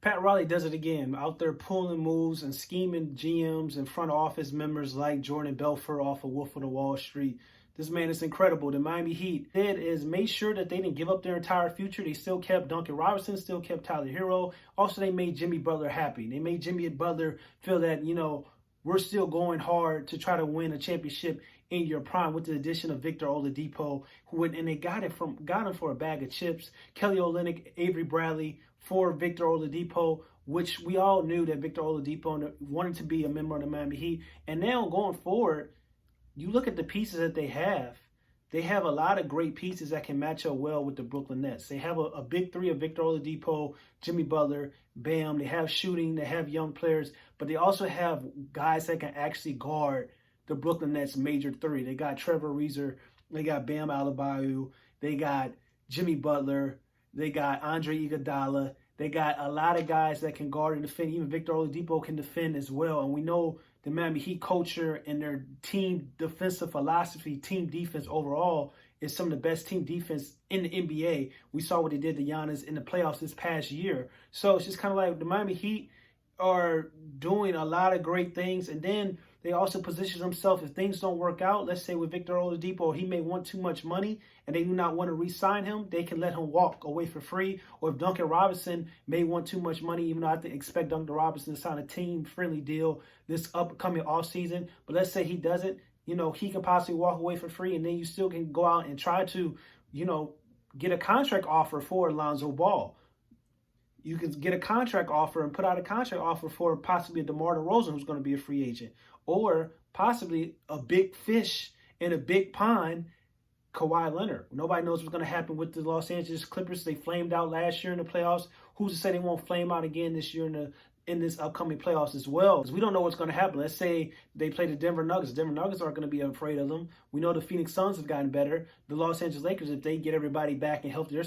Pat Riley does it again, out there pulling moves and scheming GMs and front office members like Jordan Belfort off of Wolf of the Wall Street. This man is incredible. The Miami Heat did is made sure that they didn't give up their entire future. They still kept Duncan Robinson, still kept Tyler Hero. Also, they made Jimmy Butler happy. They made Jimmy Butler feel that, we're still going hard to try to win a championship in your prime with the addition of Victor Oladipo, and they got him for a bag of chips. Kelly Olynyk, Avery Bradley for Victor Oladipo, which we all knew that Victor Oladipo wanted to be a member of the Miami Heat. And now going forward, you look at the pieces that they have. They have a lot of great pieces that can match up well with the Brooklyn Nets. They have a big three of Victor Oladipo, Jimmy Butler, Bam. They have shooting. They have young players. But they also have guys that can actually guard the Brooklyn Nets' major three. They got Trevor Ariza. They got Bam Adebayo. They got Jimmy Butler. They got Andre Iguodala. They got a lot of guys that can guard and defend. Even Victor Oladipo can defend as well. And we know the Miami Heat culture and their team defensive philosophy, team defense overall, is some of the best team defense in the NBA. We saw what they did to Giannis in the playoffs this past year. So it's just kind of like the Miami Heat are doing a lot of great things. And then they also position themselves, if things don't work out, let's say with Victor Oladipo, he may want too much money and they do not want to re-sign him, they can let him walk away for free. Or if Duncan Robinson may want too much money, even though I expect Duncan Robinson to sign a team-friendly deal this upcoming offseason, but let's say he doesn't, he can possibly walk away for free, and then you still can go out and try to, get a contract offer for Lonzo Ball. You can get a contract offer and put out a contract offer for possibly a DeMar DeRozan, who's going to be a free agent, or possibly a big fish in a big pond, Kawhi Leonard. Nobody knows what's going to happen with the Los Angeles Clippers. They flamed out last year in the playoffs. Who's to say they won't flame out again this year in this upcoming playoffs as well? Because we don't know what's going to happen. Let's say they play the Denver Nuggets. The Denver Nuggets aren't going to be afraid of them. We know the Phoenix Suns have gotten better. The Los Angeles Lakers, if they get everybody back and healthy, they're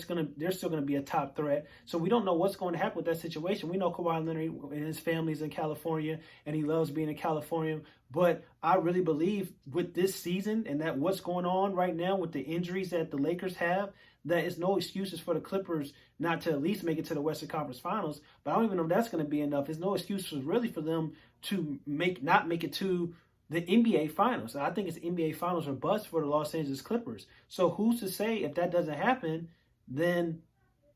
still going to be a top threat. So we don't know what's going to happen with that situation. We know Kawhi Leonard and his family's in California, and he loves being in California. But I really believe with this season and that what's going on right now with the injuries that the Lakers have, that it's no excuses for the Clippers not to at least make it to the Western Conference Finals. But I don't even know if that's going to be enough. There's no excuses really for them to not make it to the NBA Finals. I think it's NBA Finals or bust for the Los Angeles Clippers. So who's to say if that doesn't happen, then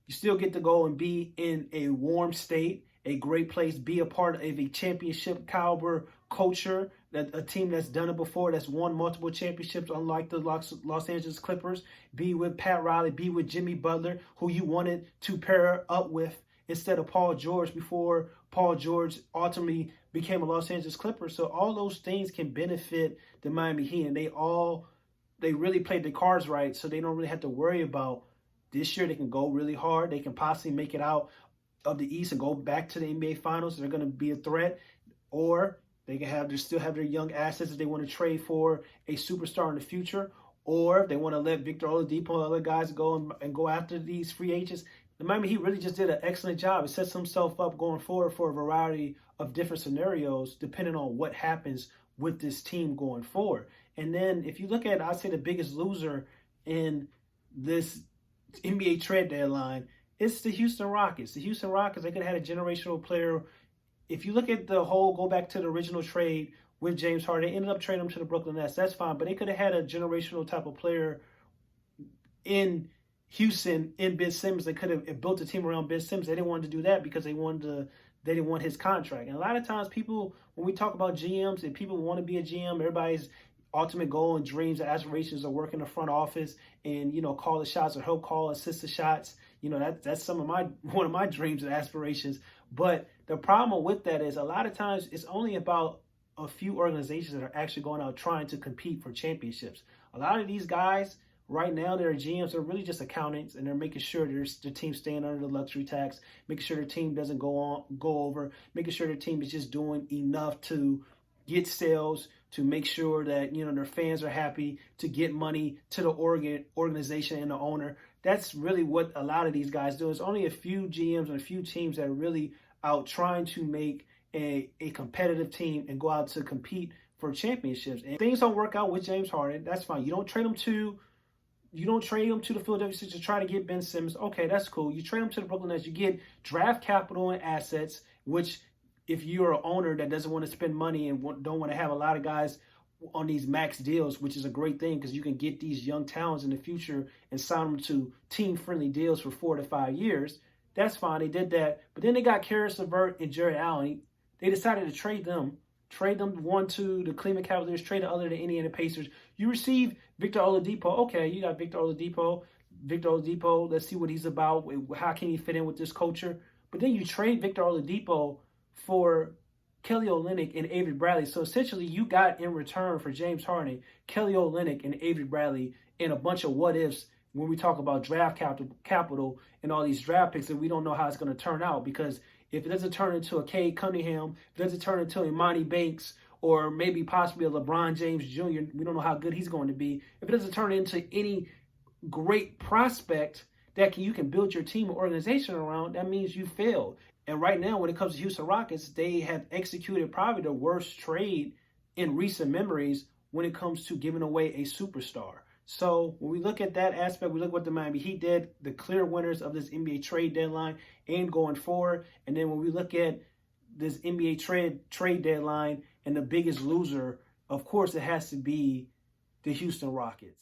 you still get to go and be in a warm state, a great place, be a part of a championship caliber culture, that a team that's done it before, that's won multiple championships, unlike the Los Angeles Clippers, be with Pat Riley, be with Jimmy Butler, who you wanted to pair up with instead of Paul George before Paul George ultimately became a Los Angeles Clipper. So all those things can benefit the Miami Heat, and they really played the cards right, so they don't really have to worry about this year. They can go really hard. They can possibly make it out of the East and go back to the NBA Finals. They're going to be a threat, or they still have their young assets that they want to trade for a superstar in the future, or if they want to let Victor Oladipo and other guys go and go after these free agents. The Miami Heat really just did an excellent job. It sets himself up going forward for a variety of different scenarios depending on what happens with this team going forward. And then if you look at, I'd say the biggest loser in this NBA trade deadline, it's the Houston Rockets. The Houston Rockets, they could have had a generational player. If you look at go back to the original trade with James Harden, they ended up trading him to the Brooklyn Nets. That's fine, but they could have had a generational type of player in Houston in Ben Simmons. They could have built a team around Ben Simmons. They didn't want to do that because they didn't want his contract. And a lot of times people, when we talk about GMs and people want to be a GM, everybody's ultimate goal and dreams and aspirations are work in the front office and, call the shots or help call, assist the shots. That's one of my dreams and aspirations. But the problem with that is a lot of times it's only about a few organizations that are actually going out trying to compete for championships. A lot of these guys right now, they're GMs, they're really just accountants, and they're making sure their team staying under the luxury tax, making sure their team doesn't go over, making sure their team is just doing enough to get sales, to make sure that their fans are happy, to get money to the organization and the owner. That's really what a lot of these guys do. It's only a few GMs and a few teams that are really out trying to make a competitive team and go out to compete for championships. And if things don't work out with James Harden, that's fine. You don't trade him to You don't trade him to the Philadelphia Sixers to try to get Ben Simmons. Okay, that's cool. You trade him to the Brooklyn Nets. You get draft capital and assets, which if you're an owner that doesn't want to spend money and don't want to have a lot of guys on these max deals, which is a great thing because you can get these young talents in the future and sign them to team-friendly deals for 4 to 5 years. That's fine. They did that. But then they got Karis LeVert and Jared Allen. They decided to trade them. Trade them one to the Cleveland Cavaliers, trade the other to Indiana Pacers. You receive Victor Oladipo. Okay, you got Victor Oladipo. Victor Oladipo, let's see what he's about. How can he fit in with this culture? But then you trade Victor Oladipo for Kelly Olynyk and Avery Bradley. So essentially you got in return for James Harden, Kelly Olynyk and Avery Bradley and a bunch of what ifs when we talk about draft capital and all these draft picks, and we don't know how it's going to turn out, because if it doesn't turn into a Cade Cunningham, if it doesn't turn into Imani Banks, or maybe possibly a LeBron James Jr., we don't know how good he's going to be. If it doesn't turn into any great prospect that you can build your team or organization around, that means you failed. And right now, when it comes to Houston Rockets, they have executed probably the worst trade in recent memories when it comes to giving away a superstar. So when we look at that aspect, we look at what the Miami Heat did, the clear winners of this NBA trade deadline and going forward. And then when we look at this NBA trade deadline and the biggest loser, of course, it has to be the Houston Rockets.